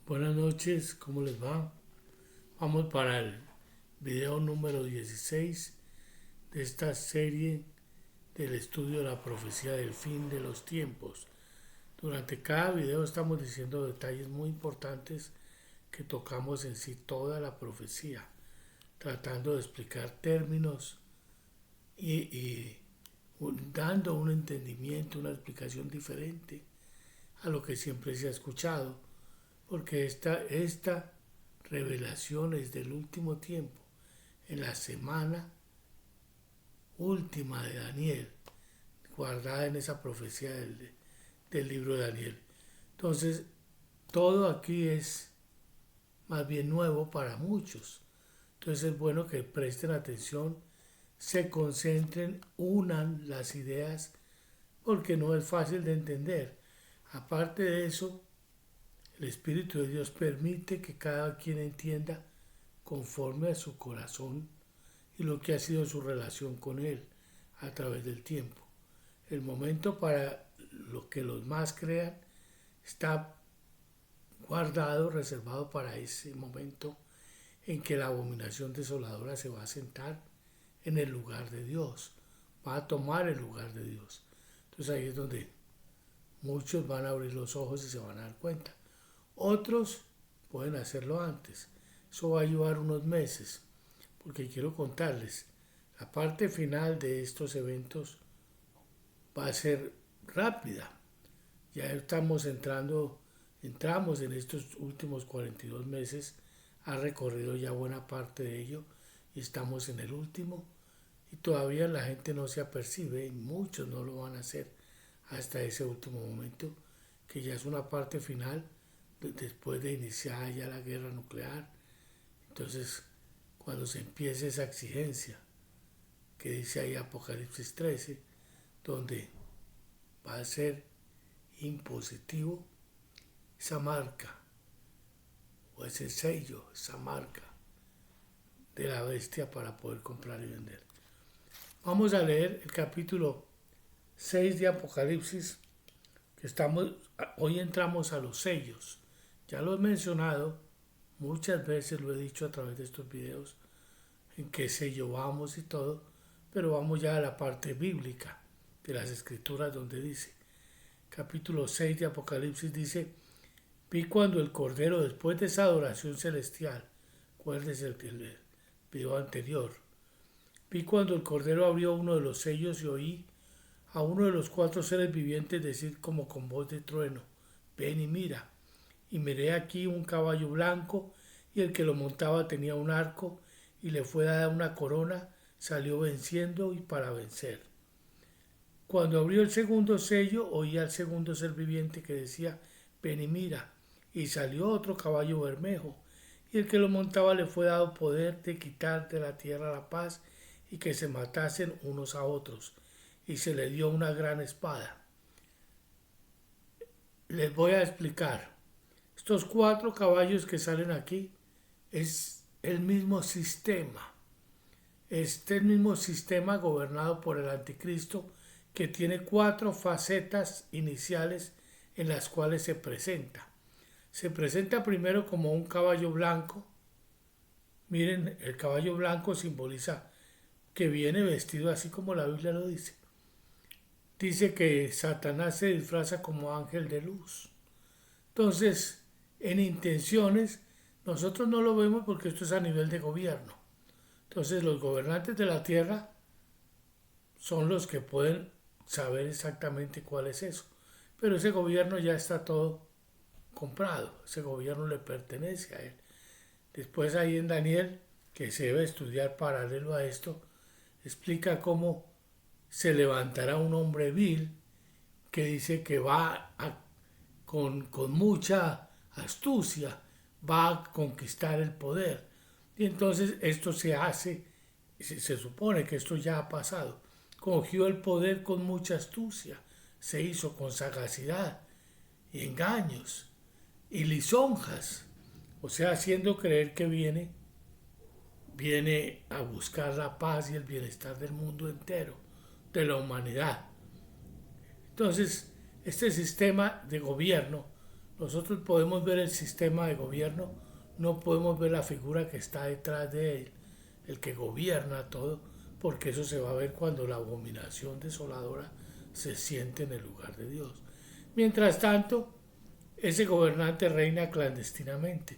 Buenas noches, ¿cómo les va? Vamos para el video número 16 de esta serie del estudio de la profecía del fin de los tiempos. Durante cada video estamos diciendo detalles muy importantes que tocamos en sí toda la profecía, tratando de explicar términos y dando un entendimiento, una explicación diferente a lo que siempre se ha escuchado, porque esta revelación es del último tiempo, en la semana última de Daniel, guardada en esa profecía del libro de Daniel. Entonces, todo aquí es más bien nuevo para muchos. Entonces es bueno que presten atención, se concentren, unan las ideas, porque no es fácil de entender. Aparte de eso, el Espíritu de Dios permite que cada quien entienda conforme a su corazón y lo que ha sido su relación con Él a través del tiempo. El momento para lo que los más crean está guardado, reservado para ese momento en que la abominación desoladora se va a sentar en el lugar de Dios, va a tomar el lugar de Dios. Entonces ahí es donde muchos van a abrir los ojos y se van a dar cuenta. Otros pueden hacerlo antes. Eso va a llevar unos meses, porque quiero contarles, la parte final de estos eventos va a ser rápida. Ya entramos en estos últimos 42 meses, ha recorrido ya buena parte de ello y estamos en el último y todavía la gente no se apercibe y muchos no lo van a hacer hasta ese último momento, que ya es una parte final después de iniciar ya la guerra nuclear. Entonces, cuando se empiece esa exigencia que dice ahí Apocalipsis 13, donde va a ser impositivo esa marca o ese sello, esa marca de la bestia para poder comprar y vender. Vamos a leer el capítulo 6 de Apocalipsis, que hoy entramos a los sellos. Ya lo he mencionado, muchas veces lo he dicho a través de estos videos, en qué sello vamos y todo, pero vamos ya a la parte bíblica de las escrituras donde dice, capítulo 6 de Apocalipsis dice, vi cuando el Cordero, después de esa adoración celestial, acuérdense el video anterior, vi cuando el Cordero abrió uno de los sellos y oí a uno de los 4 seres vivientes decir como con voz de trueno, ven y mira. Y miré aquí un caballo blanco, y el que lo montaba tenía un arco, y le fue dada una corona, salió venciendo y para vencer. Cuando abrió el segundo sello, oí al segundo ser viviente que decía, ven y mira. Y salió otro caballo bermejo, y el que lo montaba le fue dado poder de quitar de la tierra la paz, y que se matasen unos a otros, y se le dio una gran espada. Les voy a explicar. Estos 4 caballos que salen aquí es el mismo sistema. Este mismo sistema gobernado por el anticristo, que tiene 4 facetas iniciales en las cuales se presenta. Se presenta primero como un caballo blanco. Miren, el caballo blanco simboliza que viene vestido así como la Biblia lo dice. Dice que Satanás se disfraza como ángel de luz. Entonces, en intenciones, nosotros no lo vemos porque esto es a nivel de gobierno. Entonces, los gobernantes de la tierra son los que pueden saber exactamente cuál es eso. Pero ese gobierno ya está todo comprado. Ese gobierno le pertenece a él. Después ahí en Daniel, que se debe estudiar paralelo a esto, explica cómo se levantará un hombre vil que dice que con mucha astucia va a conquistar el poder. Y entonces esto se hace, se supone que esto ya ha pasado. Cogió el poder con mucha astucia, se hizo con sagacidad y engaños y lisonjas, o sea, haciendo creer que viene a buscar la paz y el bienestar del mundo entero, de la humanidad. Entonces, este sistema de gobierno Nosotros podemos ver el sistema de gobierno, no podemos ver la figura que está detrás de él, el que gobierna todo, porque eso se va a ver cuando la abominación desoladora se siente en el lugar de Dios. Mientras tanto, ese gobernante reina clandestinamente.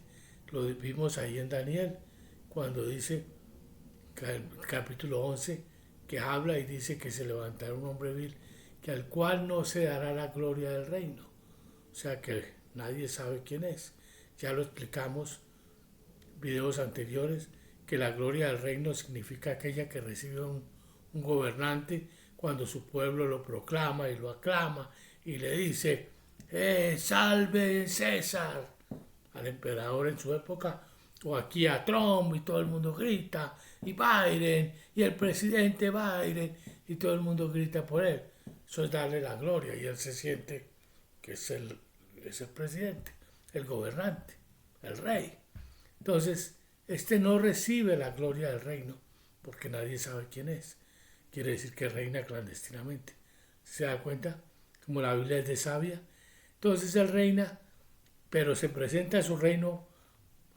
Lo vimos ahí en Daniel, cuando dice, capítulo 11, que habla y dice que se levantará un hombre vil, que al cual no se dará la gloria del reino. O sea que nadie sabe quién es. Ya lo explicamos en videos anteriores, que la gloria del reino significa aquella que recibe un gobernante cuando su pueblo lo proclama y lo aclama y le dice, salve César, al emperador en su época, o aquí a Trump y todo el mundo grita, y Biden, y el presidente Biden, y todo el mundo grita por él. Eso es darle la gloria y él se siente que es el presidente, el gobernante, el rey. Entonces, este no recibe la gloria del reino porque nadie sabe quién es. Quiere decir que reina clandestinamente. ¿Se da cuenta? Como la Biblia es de sabia. Entonces él reina, pero se presenta a su reino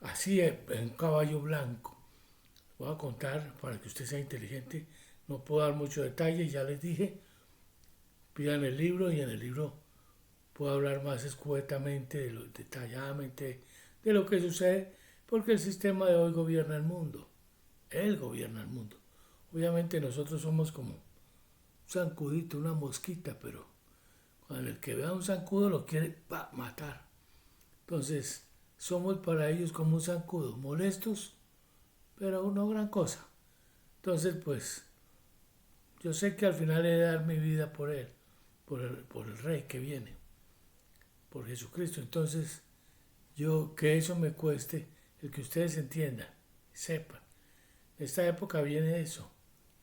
así en un caballo blanco. Voy a contar para que usted sea inteligente. No puedo dar mucho detalle, ya les dije. Pidan el libro y en el libro puedo hablar más escuetamente, detalladamente de lo que sucede, porque el sistema de hoy gobierna el mundo. Él gobierna el mundo. Obviamente nosotros somos como un zancudito, una mosquita, pero cuando el que vea un zancudo lo quiere matar. Entonces, somos para ellos como un zancudo, molestos, pero no gran cosa. Entonces, pues, yo sé que al final he de dar mi vida por él, por el rey que viene, por Jesucristo. Entonces, yo que eso me cueste, el que ustedes entiendan, sepan. En esta época viene eso,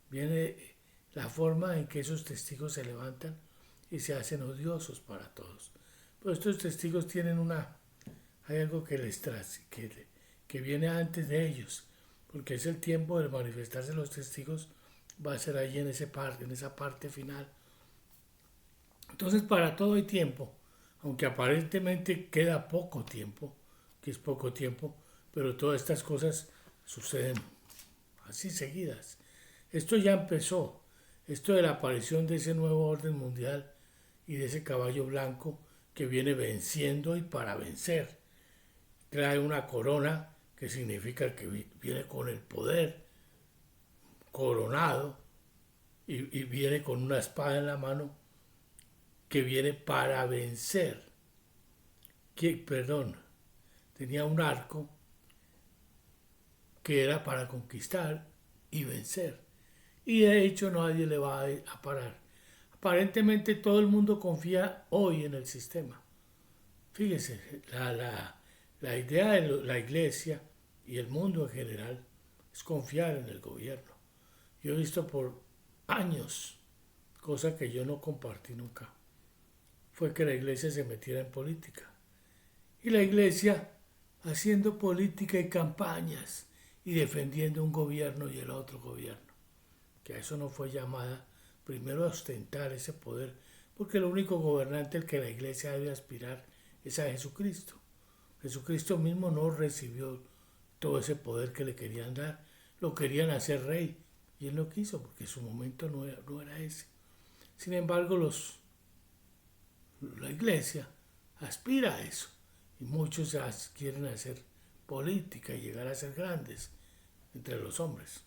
viene la forma en que esos testigos se levantan y se hacen odiosos para todos. Pero estos testigos tienen hay algo que les trae, que viene antes de ellos, porque es el tiempo de manifestarse los testigos, va a ser ahí en esa parte final. Entonces para todo hay tiempo, aunque aparentemente queda poco tiempo, que es poco tiempo, pero todas estas cosas suceden así seguidas. Esto ya empezó, esto de la aparición de ese nuevo orden mundial y de ese caballo blanco que viene venciendo y para vencer. Trae una corona que significa que viene con el poder coronado y viene con una espada en la mano que viene para vencer. Perdón, tenía un arco que era para conquistar y vencer. Y de hecho nadie le va a parar. Aparentemente todo el mundo confía hoy en el sistema. Fíjese, la idea de la iglesia y el mundo en general es confiar en el gobierno. Yo he visto por años, cosa que yo no compartí nunca, fue que la iglesia se metiera en política. Y la iglesia haciendo política y campañas y defendiendo un gobierno y el otro gobierno. Que a eso no fue llamada primero a ostentar ese poder, porque el único gobernante al que la iglesia debe aspirar es a Jesucristo. Jesucristo mismo no recibió todo ese poder que le querían dar, lo querían hacer rey y él no quiso porque su momento no era ese. Sin embargo, la iglesia aspira a eso y muchos quieren hacer política y llegar a ser grandes entre los hombres.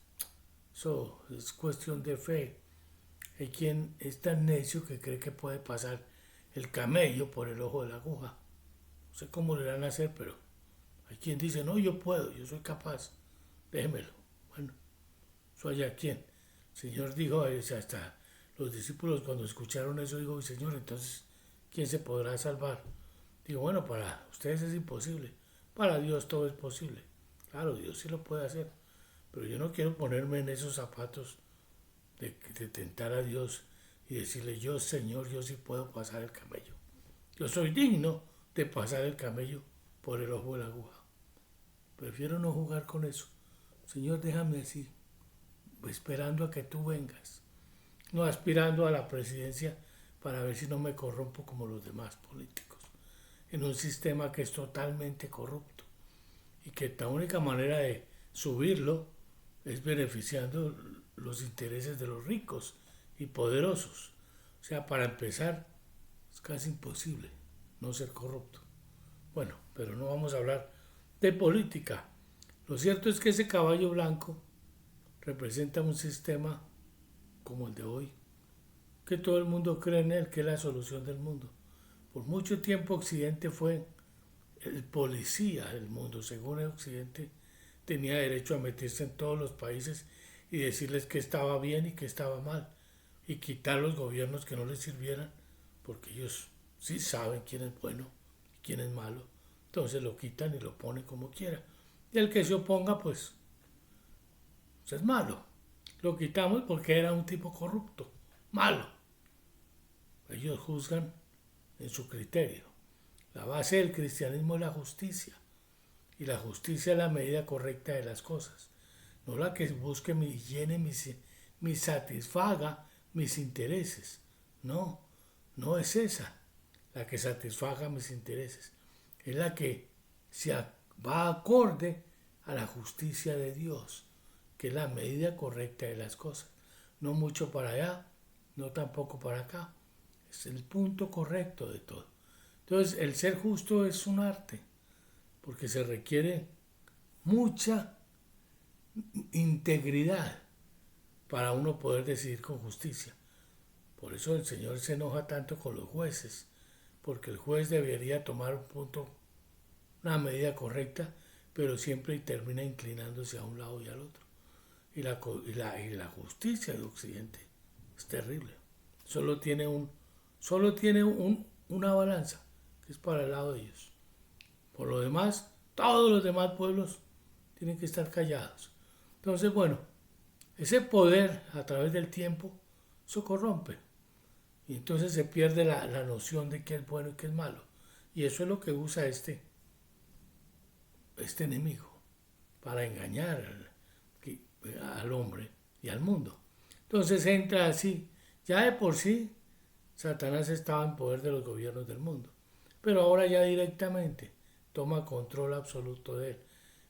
Eso es cuestión de fe. Hay quien es tan necio que cree que puede pasar el camello por el ojo de la aguja. No sé cómo le van a hacer, pero hay quien dice, no, yo puedo, yo soy capaz, déjemelo. Bueno, eso allá quien. El Señor dijo, hasta los discípulos cuando escucharon eso, dijo, Señor, entonces, ¿quién se podrá salvar? Digo, bueno, para ustedes es imposible, para Dios todo es posible. Claro, Dios sí lo puede hacer, pero yo no quiero ponerme en esos zapatos de tentar a Dios y decirle, yo, Señor, yo sí puedo pasar el camello. Yo soy digno de pasar el camello por el ojo de la aguja. Prefiero no jugar con eso. Señor, déjame así, esperando a que tú vengas, no aspirando a la presidencia para ver si no me corrompo como los demás políticos. en un sistema que es totalmente corrupto y que la única manera de subirlo es beneficiando los intereses de los ricos y poderosos. O sea, para empezar, es casi imposible no ser corrupto. Bueno, pero no vamos a hablar de política. Lo cierto es que ese caballo blanco representa un sistema como el de hoy, que todo el mundo cree en él, que es la solución del mundo. Por mucho tiempo Occidente fue el policía del mundo. Según el Occidente tenía derecho a meterse en todos los países y decirles que estaba bien y que estaba mal, y quitar los gobiernos que no les sirvieran, porque ellos sí saben quién es bueno y quién es malo. Entonces lo quitan y lo ponen como quiera. Y el que se oponga, pues es malo. Lo quitamos porque era un tipo corrupto, malo. Ellos juzgan en su criterio. La base del cristianismo es la justicia. Y la justicia es la medida correcta de las cosas. No la que busque y llene, mi satisfaga mis intereses. No, no es esa la que satisfaga mis intereses. Es la que va acorde a la justicia de Dios, que es la medida correcta de las cosas. No mucho para allá, no tampoco para acá. Es el punto correcto de todo. Entonces, el ser justo es un arte, porque se requiere mucha integridad para uno poder decidir con justicia. Por eso el Señor se enoja tanto con los jueces, porque el juez debería tomar un punto, una medida correcta, pero siempre termina inclinándose a un lado y al otro. Y la justicia de Occidente es terrible. Solo tiene una balanza, que es para el lado de ellos. Por lo demás, todos los demás pueblos tienen que estar callados. Entonces, bueno, ese poder a través del tiempo se corrompe. Y entonces se pierde la noción de qué es bueno y qué es malo. Y eso es lo que usa este enemigo para engañar al hombre y al mundo. Entonces entra así. Ya de por sí, Satanás estaba en poder de los gobiernos del mundo. Pero ahora ya directamente toma control absoluto de él.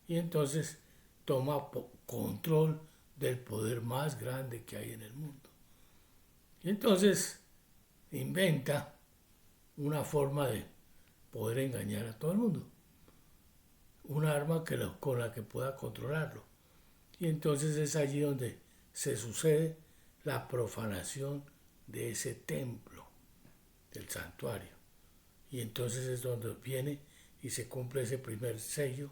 Y entonces toma control del poder más grande que hay en el mundo. Y entonces inventa una forma de poder engañar a todo el mundo. Un arma con la que pueda controlarlo. Y entonces es allí donde se sucede la profanación de ese templo, del santuario. Y entonces es donde viene y se cumple ese primer sello,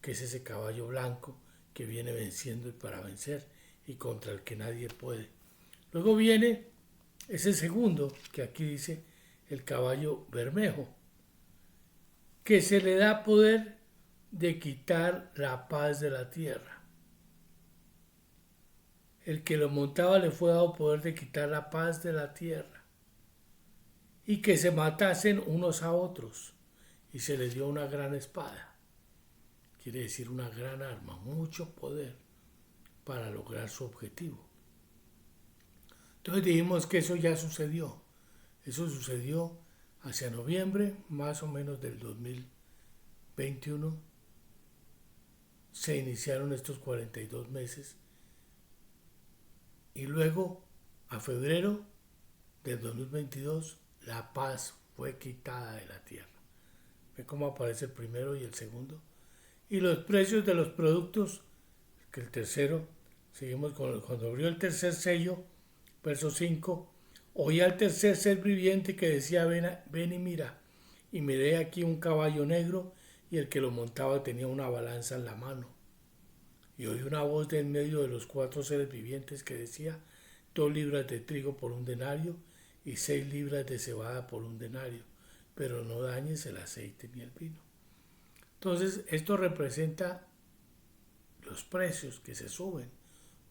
que es ese caballo blanco que viene venciendo y para vencer y contra el que nadie puede. Luego viene ese segundo, que aquí dice el caballo bermejo, que se le da poder de quitar la paz de la tierra. El que lo montaba le fue dado poder de quitar la paz de la tierra y que se matasen unos a otros, y se les dio una gran espada. Quiere decir una gran arma, mucho poder para lograr su objetivo. Entonces dijimos que eso ya sucedió. Eso sucedió hacia noviembre, más o menos del 2021. Se iniciaron estos 42 meses. Y luego, a febrero del 2022, la paz fue quitada de la tierra. Ve cómo aparece el primero y el segundo. Y los precios de los productos, que el tercero, seguimos cuando abrió el tercer sello, verso 5, oí al tercer ser viviente que decía, ven y mira. Y miré aquí un caballo negro, y el que lo montaba tenía una balanza en la mano. Y oí una voz de en medio de los 4 seres vivientes que decía, 2 libras de trigo por 1 denario, y 6 libras de cebada por 1 denario, pero no dañes el aceite ni el vino. Entonces, esto representa los precios que se suben.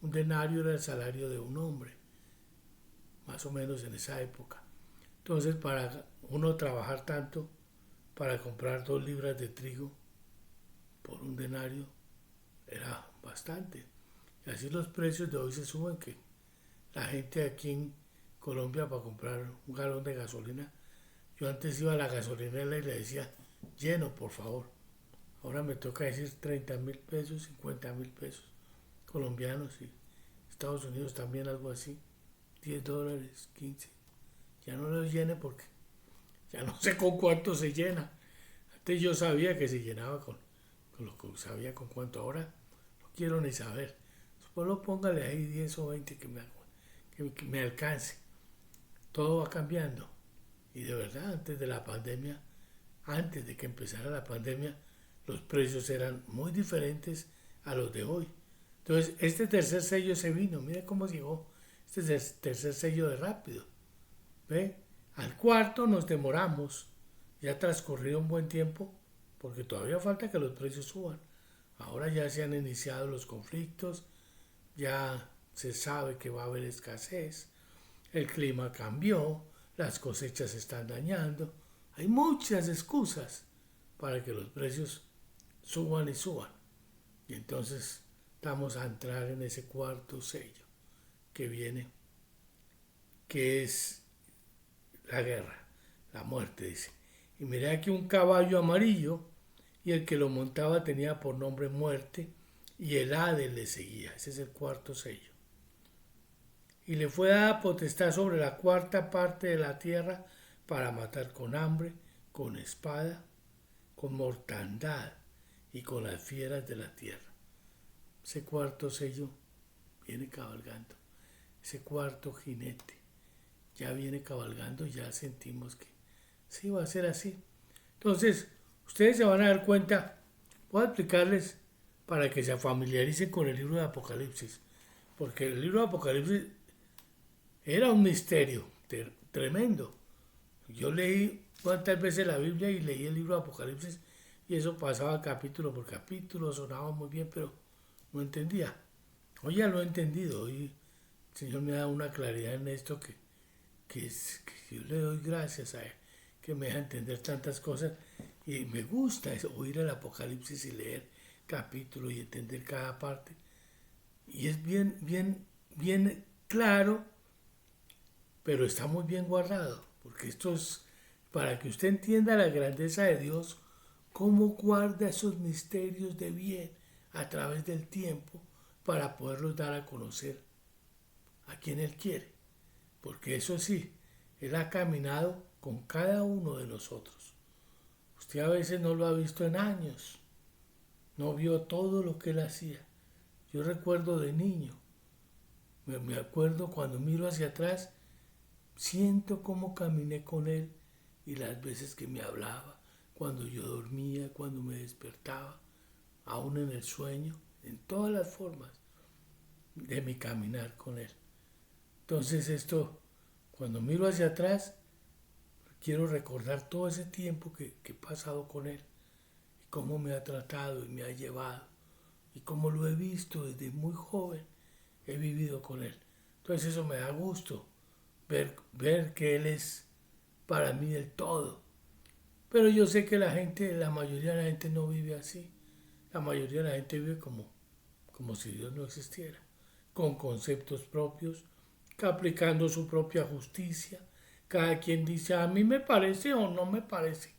1 denario era el salario de un hombre, más o menos en esa época. Entonces, para uno trabajar tanto, para comprar 2 libras de trigo por 1 denario, era bastante. Y así los precios de hoy se suben, que la gente aquí en Colombia, para comprar un galón de gasolina Yo antes iba a la gasolinera y le decía, lleno, por favor. Ahora me toca decir 30.000 pesos, 50.000 pesos colombianos y Estados Unidos también algo así, $10, 15. Ya no los llene porque ya no sé con cuánto se llena. Antes yo sabía que se llenaba con lo que sabía con cuánto. Ahora no quiero ni saber. Solo póngale ahí 10 o 20 que me alcance. Todo va cambiando. Y de verdad, antes de que empezara la pandemia, los precios eran muy diferentes a los de hoy. Entonces, este tercer sello se vino. Mira cómo llegó este tercer sello de rápido. ¿Ve? Al cuarto nos demoramos. Ya ha transcurrido un buen tiempo porque todavía falta que los precios suban. Ahora ya se han iniciado los conflictos, ya se sabe que va a haber escasez, el clima cambió, las cosechas se están dañando. Hay muchas excusas para que los precios suban y suban. Y entonces vamos a entrar en ese cuarto sello que viene, que es la guerra, la muerte, dice. Y miré aquí un caballo amarillo y el que lo montaba tenía por nombre muerte y el Hades le seguía. Ese es el cuarto sello. Y le fue dada potestad sobre la cuarta parte de la tierra para matar con hambre, con espada, con mortandad y con las fieras de la tierra. Ese cuarto sello viene cabalgando. Ese cuarto jinete ya viene cabalgando, ya sentimos que sí va a ser así. Entonces, ustedes se van a dar cuenta, voy a explicarles para que se familiaricen con el libro de Apocalipsis, porque el libro de Apocalipsis era un misterio tremendo. Yo leí cuántas veces la Biblia y leí el libro de Apocalipsis y eso pasaba capítulo por capítulo, sonaba muy bien, pero no entendía. Hoy ya lo he entendido, hoy el Señor me ha dado una claridad en esto que yo le doy gracias a Él, que me deja entender tantas cosas y me gusta eso, oír el Apocalipsis y leer capítulos y entender cada parte. Y es bien claro, pero está muy bien guardado, porque esto es para que usted entienda la grandeza de Dios, cómo guarda esos misterios de bien a través del tiempo para poderlos dar a conocer a quien Él quiere. Porque eso sí, Él ha caminado con cada uno de nosotros. Usted a veces no lo ha visto en años, no vio todo lo que Él hacía. Yo recuerdo de niño, me acuerdo cuando miro hacia atrás, siento cómo caminé con Él y las veces que me hablaba, cuando yo dormía, cuando me despertaba, aún en el sueño, en todas las formas de mi caminar con Él. Entonces esto, cuando miro hacia atrás, quiero recordar todo ese tiempo que he pasado con Él y cómo me ha tratado y me ha llevado y cómo lo he visto desde muy joven, he vivido con Él. Entonces eso me da gusto, ver que Él es para mí el todo. Pero yo sé que la mayoría de la gente no vive así. La mayoría de la gente vive como si Dios no existiera, con conceptos propios, aplicando su propia justicia. Cada quien dice, a mí me parece o no me parece,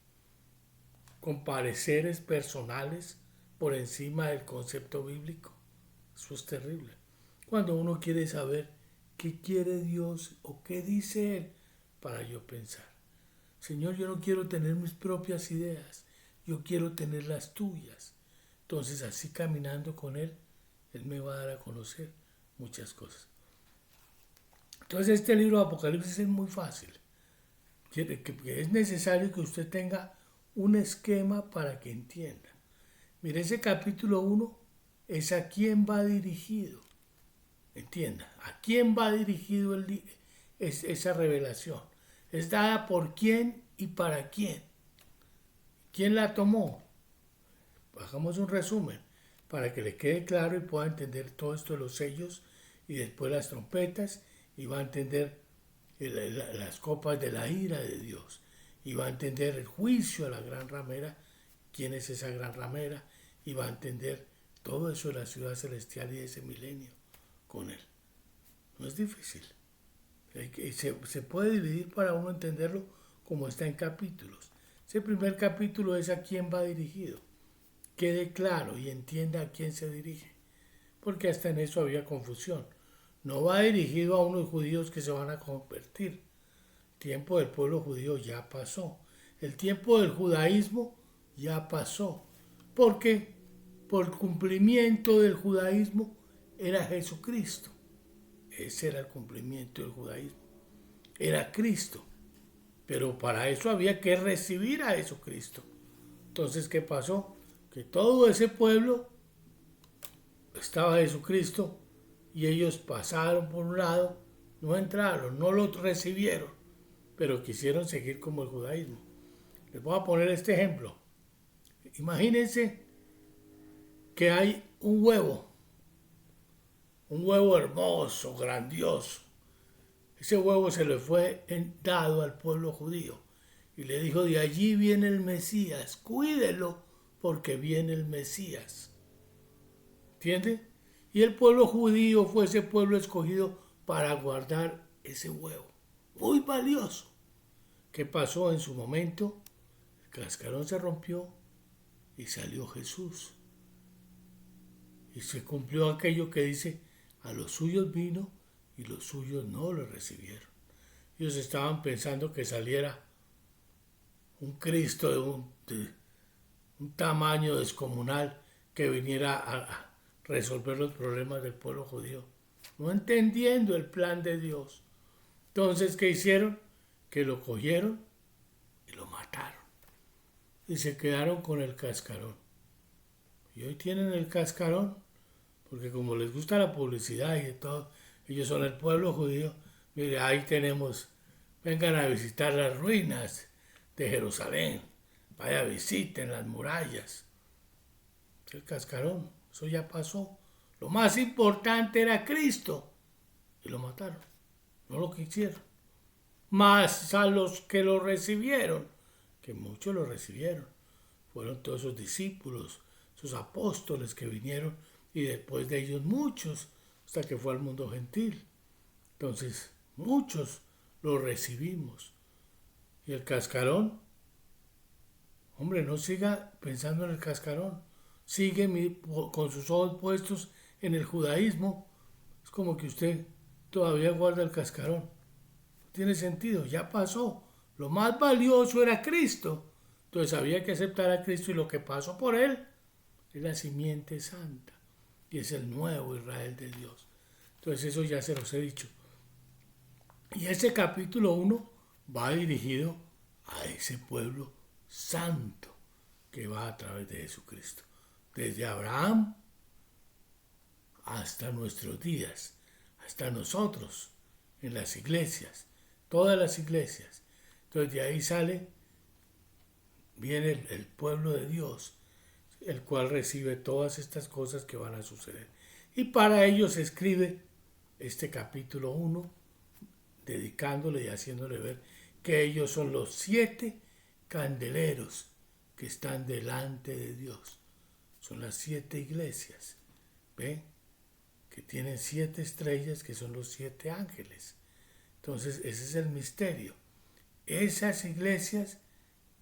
con pareceres personales por encima del concepto bíblico. Eso es terrible. Cuando uno quiere saber qué quiere Dios o qué dice Él para yo pensar. Señor, yo no quiero tener mis propias ideas, yo quiero tener las tuyas. Entonces, así caminando con Él, Él me va a dar a conocer muchas cosas. Entonces, este libro de Apocalipsis es muy fácil. Que es necesario que usted tenga un esquema para que entienda. Mire, ese capítulo 1 es a quién va dirigido. Entienda, a quién va dirigido esa revelación. Es dada por quién y para quién. ¿Quién la tomó? Hagamos un resumen para que le quede claro y pueda entender todo esto de los sellos y después las trompetas y va a entender las copas de la ira de Dios y va a entender el juicio a la gran ramera, quién es esa gran ramera y va a entender todo eso de la ciudad celestial y de ese milenio con Él. No es difícil. Se puede dividir para uno entenderlo como está en capítulos. Ese primer capítulo es a quién va dirigido. Quede claro y entienda a quién se dirige, porque hasta en eso había confusión. No va dirigido a unos judíos que se van a convertir. El tiempo del pueblo judío ya pasó. El tiempo del judaísmo ya pasó. Porque por el cumplimiento del judaísmo era Jesucristo. Ese era el cumplimiento del judaísmo. Era Cristo. Pero para eso había que recibir a Jesucristo. Entonces, ¿qué pasó? Que todo ese pueblo estaba Jesucristo y ellos pasaron por un lado, no entraron, no lo recibieron, pero quisieron seguir como el judaísmo. Les voy a poner este ejemplo. Imagínense que hay un huevo hermoso, grandioso. Ese huevo se le fue dado al pueblo judío y le dijo: de allí viene el Mesías, cuídelo porque viene el Mesías. ¿Entiende? Y el pueblo judío fue ese pueblo escogido para guardar ese huevo, muy valioso. ¿Qué pasó en su momento? El cascarón se rompió y salió Jesús. Y se cumplió aquello que dice: a los suyos vino y los suyos no lo recibieron. Ellos estaban pensando que saliera un Cristo de un tamaño descomunal que viniera a resolver los problemas del pueblo judío, no entendiendo el plan de Dios. Entonces, ¿qué hicieron? Que lo cogieron y lo mataron. Y se quedaron con el cascarón. Y hoy tienen el cascarón, porque como les gusta la publicidad y de todo, ellos son el pueblo judío. Mire, ahí tenemos, vengan a visitar las ruinas de Jerusalén, vaya, visiten las murallas. El cascarón, eso ya pasó. Lo más importante era Cristo y lo mataron, no lo quisieron. Más a los que lo recibieron, que muchos lo recibieron, fueron todos esos discípulos, esos apóstoles que vinieron y después de ellos muchos, hasta que fue al mundo gentil. Entonces, muchos lo recibimos. Y el cascarón, hombre, no siga pensando en el cascarón. Sigue con sus ojos puestos en el judaísmo. Es como que usted todavía guarda el cascarón. No tiene sentido, ya pasó. Lo más valioso era Cristo. Entonces había que aceptar a Cristo y lo que pasó por él es la simiente santa. Y es el nuevo Israel de Dios. Entonces eso ya se los he dicho. Y ese capítulo 1 va dirigido a ese pueblo santo que va a través de Jesucristo. Desde Abraham hasta nuestros días, hasta nosotros, en las iglesias, todas las iglesias. Entonces de ahí viene el pueblo de Dios, el cual recibe todas estas cosas que van a suceder. Y para ello se escribe este capítulo 1, dedicándole y haciéndole ver que ellos son los 7 candeleros que están delante de Dios. Son las 7 iglesias, ¿ve? Que tienen 7 estrellas, que son los 7 ángeles. Entonces ese es el misterio. Esas iglesias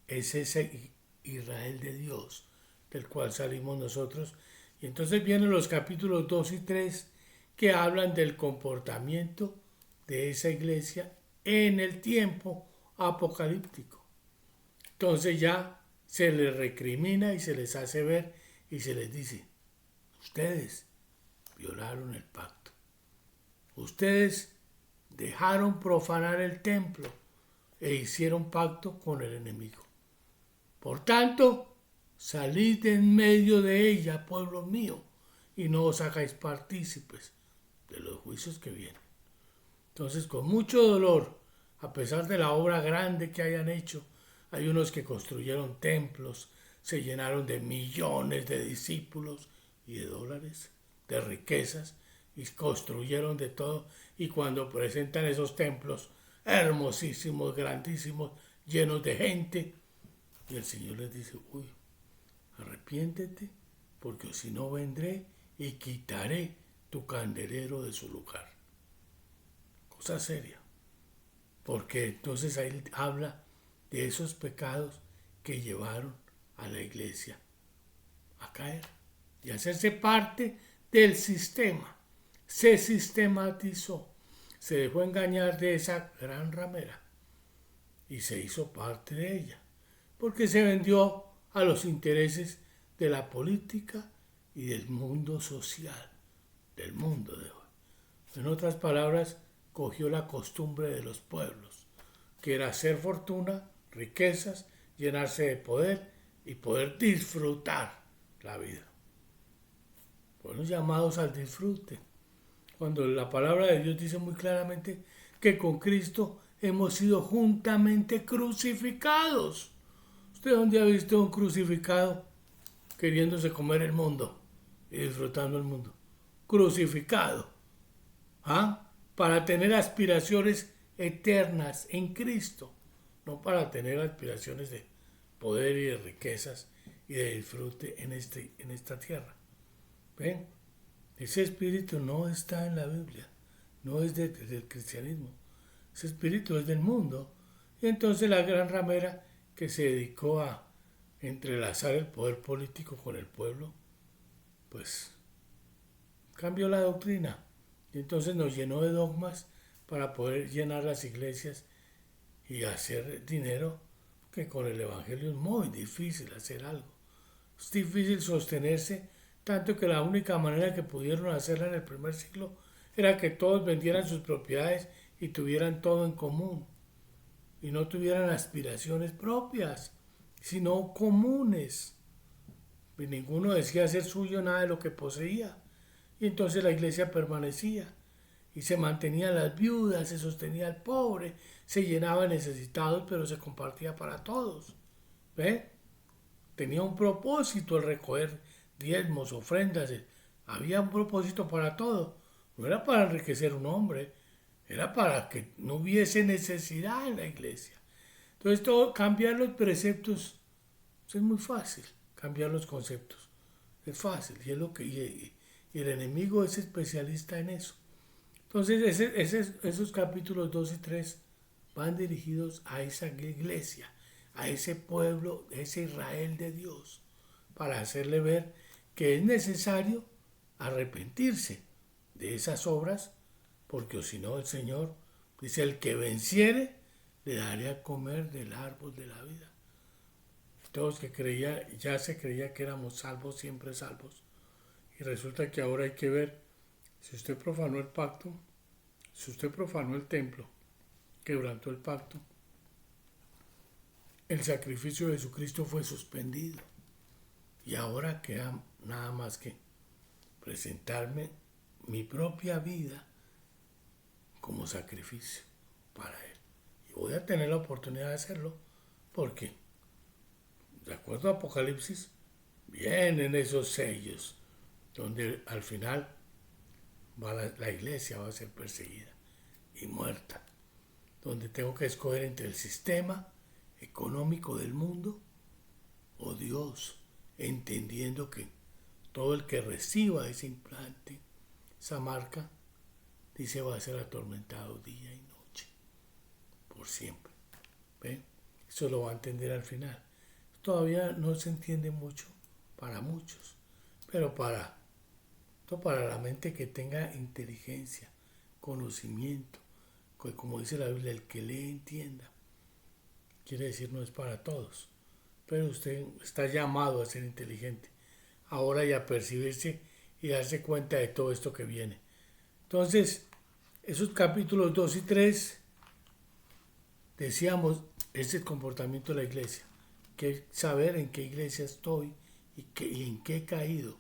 es ese Israel de Dios, del cual salimos nosotros. Y entonces vienen los capítulos 2 y 3 que hablan del comportamiento de esa iglesia en el tiempo apocalíptico. Entonces ya se les recrimina y se les hace ver y se les dice: ustedes violaron el pacto. Ustedes dejaron profanar el templo e hicieron pacto con el enemigo. Por tanto, salid de en medio de ella, pueblo mío, y no os hagáis partícipes de los juicios que vienen. Entonces, con mucho dolor, a pesar de la obra grande que hayan hecho, hay unos que construyeron templos, se llenaron de millones de discípulos y de dólares, de riquezas, y construyeron de todo. Y cuando presentan esos templos hermosísimos, grandísimos, llenos de gente, y el Señor les dice: uy, arrepiéntete, porque si no vendré y quitaré tu candelero de su lugar. Cosa seria. Porque entonces ahí habla de esos pecados que llevaron a la iglesia a caer y a hacerse parte del sistema. Se sistematizó, se dejó engañar de esa gran ramera y se hizo parte de ella, porque se vendió a los intereses de la política y del mundo social, del mundo de hoy. En otras palabras, cogió la costumbre de los pueblos, que era hacer fortuna, riquezas, llenarse de poder y poder disfrutar la vida. Fueron llamados al disfrute, cuando la palabra de Dios dice muy claramente que con Cristo hemos sido juntamente crucificados. ¿Usted dónde ha visto un crucificado queriéndose comer el mundo y disfrutando el mundo? Crucificado. ¿Ah? Para tener aspiraciones eternas en Cristo, no para tener aspiraciones de poder y de riquezas y de disfrute en esta tierra. ¿Ven? Ese espíritu no está en la Biblia, no es del cristianismo. Ese espíritu es del mundo. Y entonces la gran ramera que se dedicó a entrelazar el poder político con el pueblo, pues cambió la doctrina. Y entonces nos llenó de dogmas para poder llenar las iglesias y hacer dinero, que con el evangelio es muy difícil hacer algo. Es difícil sostenerse, tanto que la única manera que pudieron hacerla en el primer siglo era que todos vendieran sus propiedades y tuvieran todo en común. Y no tuvieran aspiraciones propias, sino comunes. Y ninguno decía ser suyo nada de lo que poseía. Y entonces la iglesia permanecía. Y se mantenían las viudas, se sostenía al pobre, se llenaba necesitados, pero se compartía para todos. ¿Ve? Tenía un propósito el recoger diezmos, ofrendas. Había un propósito para todo. No era para enriquecer un hombre, era para que no hubiese necesidad en la iglesia. Entonces, cambiar los preceptos es muy fácil, cambiar los conceptos. Es fácil, y es lo que y el enemigo es especialista en eso. Entonces, esos capítulos 2 y 3 van dirigidos a esa iglesia, a ese pueblo, a ese Israel de Dios, para hacerle ver que es necesario arrepentirse de esas obras, porque si no el Señor dice, el que venciere, le daré a comer del árbol de la vida. Todos que ya se creía que éramos salvos, siempre salvos. Y resulta que ahora hay que ver, si usted profanó el pacto, si usted profanó el templo, quebrantó el pacto, el sacrificio de Jesucristo fue suspendido. Y ahora queda nada más que presentarme mi propia vida como sacrificio para Él. Y voy a tener la oportunidad de hacerlo porque, de acuerdo a Apocalipsis, vienen esos sellos donde al final la iglesia va a ser perseguida y muerta, donde tengo que escoger entre el sistema económico del mundo o Dios, entendiendo que todo el que reciba ese implante, esa marca, dice va a ser atormentado día y noche, por siempre. ¿Ven? Eso lo va a entender al final. Todavía no se entiende mucho para muchos, pero para la mente que tenga inteligencia, conocimiento, como dice la Biblia, el que lee entienda. Quiere decir, no es para todos, pero usted está llamado a ser inteligente ahora y a percibirse y darse cuenta de todo esto que viene. Entonces, esos capítulos 2 y 3, decíamos, es el comportamiento de la iglesia, que saber en qué iglesia estoy y en qué he caído.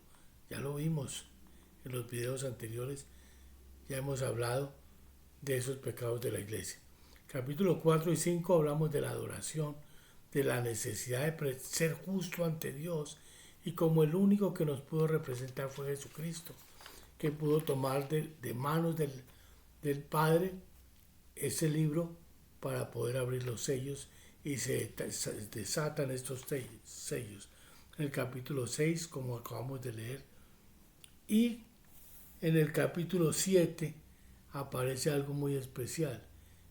Ya lo vimos en los videos anteriores, ya hemos hablado de esos pecados de la iglesia. Capítulo 4 y 5 hablamos de la adoración, de la necesidad de ser justo ante Dios, y como el único que nos pudo representar fue Jesucristo, que pudo tomar de manos del Padre ese libro para poder abrir los sellos, y se desatan estos sellos. En el capítulo 6, como acabamos de leer, y en el capítulo 7 aparece algo muy especial,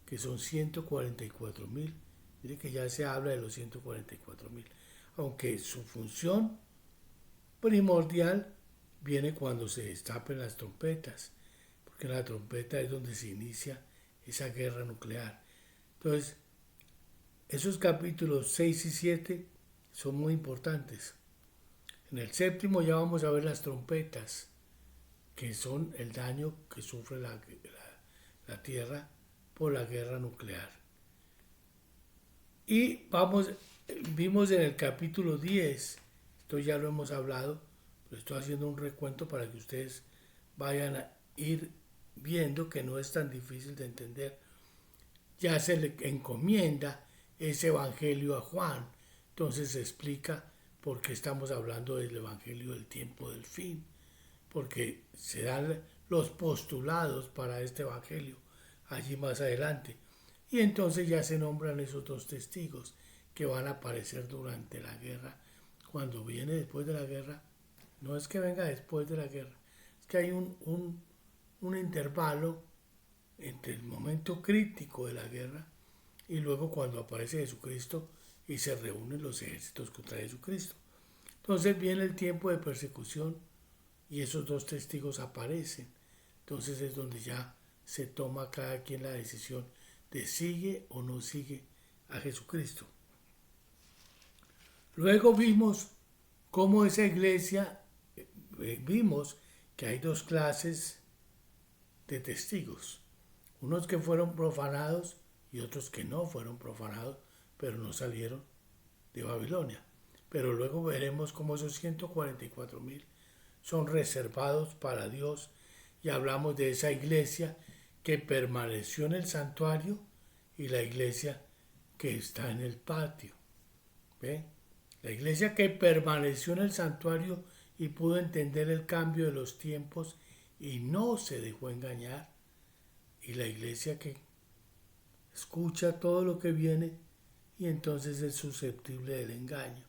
que son 144,000 Mire que ya se habla de los 144.000, aunque su función primordial viene cuando se destapen las trompetas, porque la trompeta es donde se inicia esa guerra nuclear. Entonces, esos capítulos 6 y 7 son muy importantes. En el séptimo ya vamos a ver las trompetas, que son el daño que sufre la Tierra por la guerra nuclear. Y vimos en el capítulo 10, esto ya lo hemos hablado, pero estoy haciendo un recuento para que ustedes vayan a ir viendo que no es tan difícil de entender. Ya se le encomienda ese evangelio a Juan, entonces se explica por qué estamos hablando del evangelio del tiempo del fin, porque se dan los postulados para este evangelio allí más adelante. Y entonces ya se nombran esos dos testigos que van a aparecer durante la guerra. Cuando viene después de la guerra, no es que venga después de la guerra, es que hay un intervalo entre el momento crítico de la guerra y luego cuando aparece Jesucristo y se reúnen los ejércitos contra Jesucristo. Entonces viene el tiempo de persecución y esos dos testigos aparecen. Entonces es donde ya se toma cada quien la decisión de sigue o no sigue a Jesucristo. Luego vimos cómo esa iglesia, vimos que hay dos clases de testigos, unos que fueron profanados y otros que no fueron profanados, pero no salieron de Babilonia. Pero luego veremos cómo esos 144.000 son reservados para Dios y hablamos de esa iglesia que permaneció en el santuario y la iglesia que está en el patio. ¿Ve? La iglesia que permaneció en el santuario y pudo entender el cambio de los tiempos y no se dejó engañar. Y la iglesia que escucha todo lo que viene y entonces es susceptible del engaño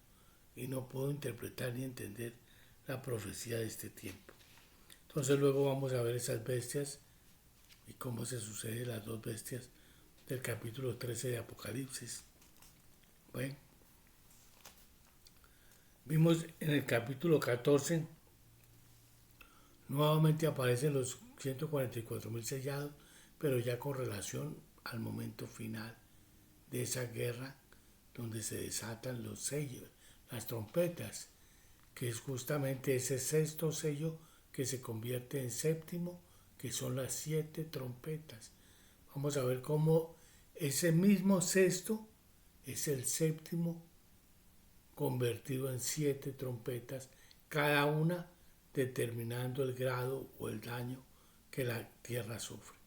y no puedo interpretar ni entender la profecía de este tiempo. Entonces luego vamos a ver esas bestias y cómo se suceden las dos bestias del capítulo 13 de Apocalipsis. Bueno, vimos en el capítulo 14, nuevamente aparecen los 144.000 sellados, pero ya con relación al momento final de esa guerra donde se desatan los sellos, las trompetas, que es justamente ese sexto sello que se convierte en séptimo, que son las 7 trompetas. Vamos a ver cómo ese mismo sexto es el séptimo convertido en 7 trompetas, cada una determinando el grado o el daño que la tierra sufre.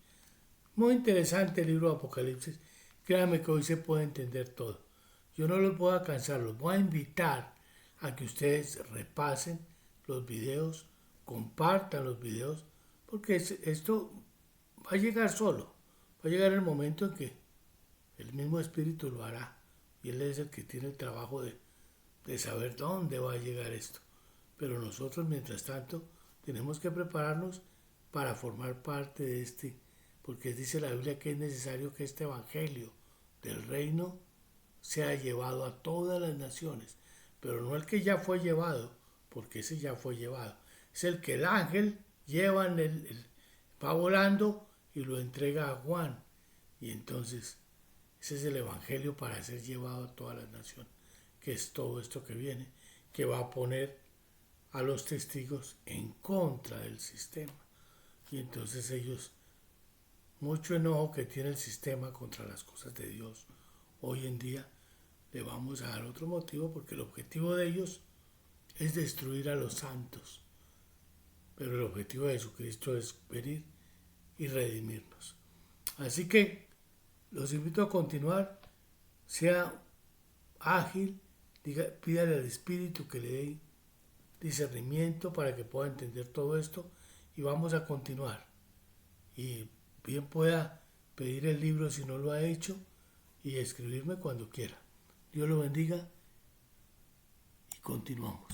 Muy interesante el libro de Apocalipsis. Créanme que hoy se puede entender todo. Yo no los voy a cansar, los voy a invitar a que ustedes repasen los videos, compartan los videos, porque esto va a llegar solo. Va a llegar el momento en que el mismo Espíritu lo hará. Y Él es el que tiene el trabajo de saber dónde va a llegar esto. Pero nosotros, mientras tanto, tenemos que prepararnos para formar parte de este, porque dice la Biblia que es necesario que este evangelio del reino sea llevado a todas las naciones, pero no el que ya fue llevado, porque ese ya fue llevado, es el que el ángel lleva va volando y lo entrega a Juan, y entonces ese es el evangelio para ser llevado a todas las naciones, que es todo esto que viene, que va a poner a los testigos en contra del sistema, y entonces ellos, mucho enojo que tiene el sistema contra las cosas de Dios hoy en día, le vamos a dar otro motivo, porque el objetivo de ellos es destruir a los santos, pero el objetivo de Jesucristo es venir y redimirnos. Así que los invito a continuar, sea ágil, pídale al Espíritu que le dé discernimiento para que pueda entender todo esto y vamos a continuar. Y bien pueda pedir el libro si no lo ha hecho y escribirme cuando quiera. Dios lo bendiga y continuamos.